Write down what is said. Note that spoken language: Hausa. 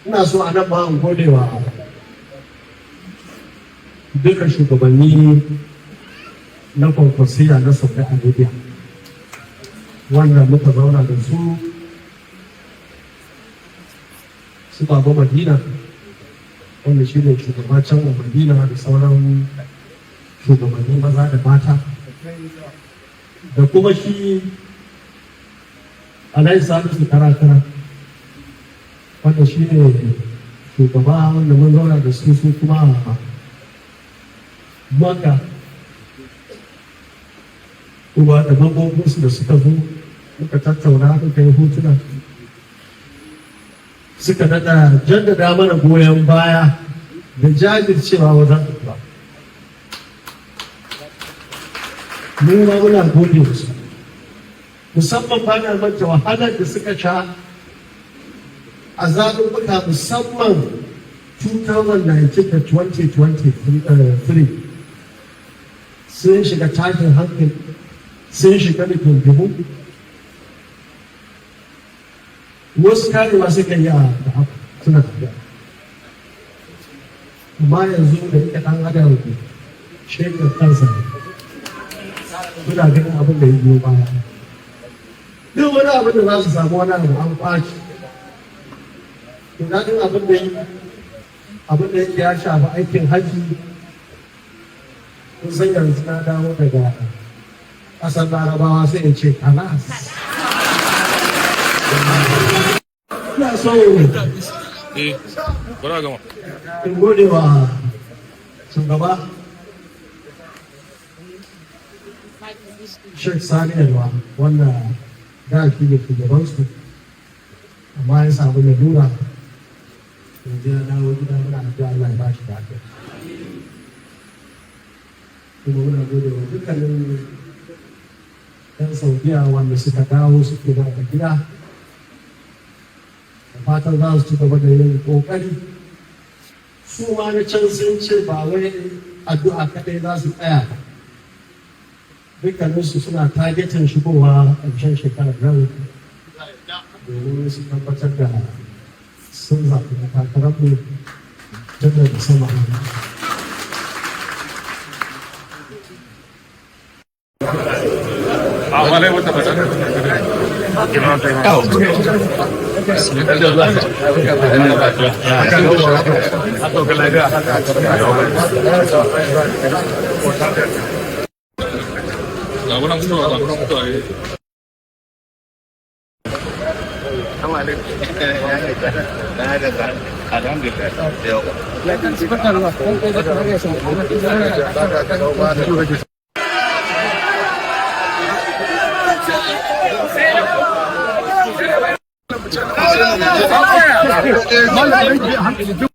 ina so a nan ma in gode wa duka shugabanni na kwankwasiya na Saudi Arabia wanda muka zauna da su baba Madina wanda shi ne shugaba can a Madina da sauran shugabanni maza da mata da kuma shi Alhaji Salisu Karakara wanda shi ne shugaba wanda mun zauna da su kuma Maka kuma da mambobinsu da suka zo muka tattauna muka yi hotuna suka daɗa jaddada mana goyon baya da jajircewa wajen addu'a. Mu ma muna gode musu musamman ba na manta wahalar da suka sha a zaɓuɓɓuka musamman 2019 da 2023 sun shiga tashin hankali sun shiga da tuntubu wasu karewa suka yi a haka suna tafiya amma yanzu da ita ɗan adam shekar kansa suna ganin abin da ya biyo baya duk wani abin da za su samu wani abu an ɓaci tunanin abin da yake ya shafi aikin hajji kun san yanzu na dawo daga ƙasar larabawa sai in ce kalas ina so in gode wa shugaba Sheikh Sani Yalwa wanda da shi ne shugabansu amma ya samu lalura yanzu ya dawo gida muna addu'a Allah ya ba shi lafiya kuma muna gode wa dukkanin 'yan Saudiya wanda suka dawo suke da gida da fatan za su ci gaba da yin kokari su ma na can sun ce ba wai addu'a kaɗai za su tsaya dukkaninsu suna targetin shigowa ƙarshen shekarar nan domin su tabbatar da sun zaɓi na takararmu tun daga sama Awalnya buat apa saja? Gimana tahu? Atau kelaga? Nggak pernah betul, nggak pernah betul. Alhamdulillah.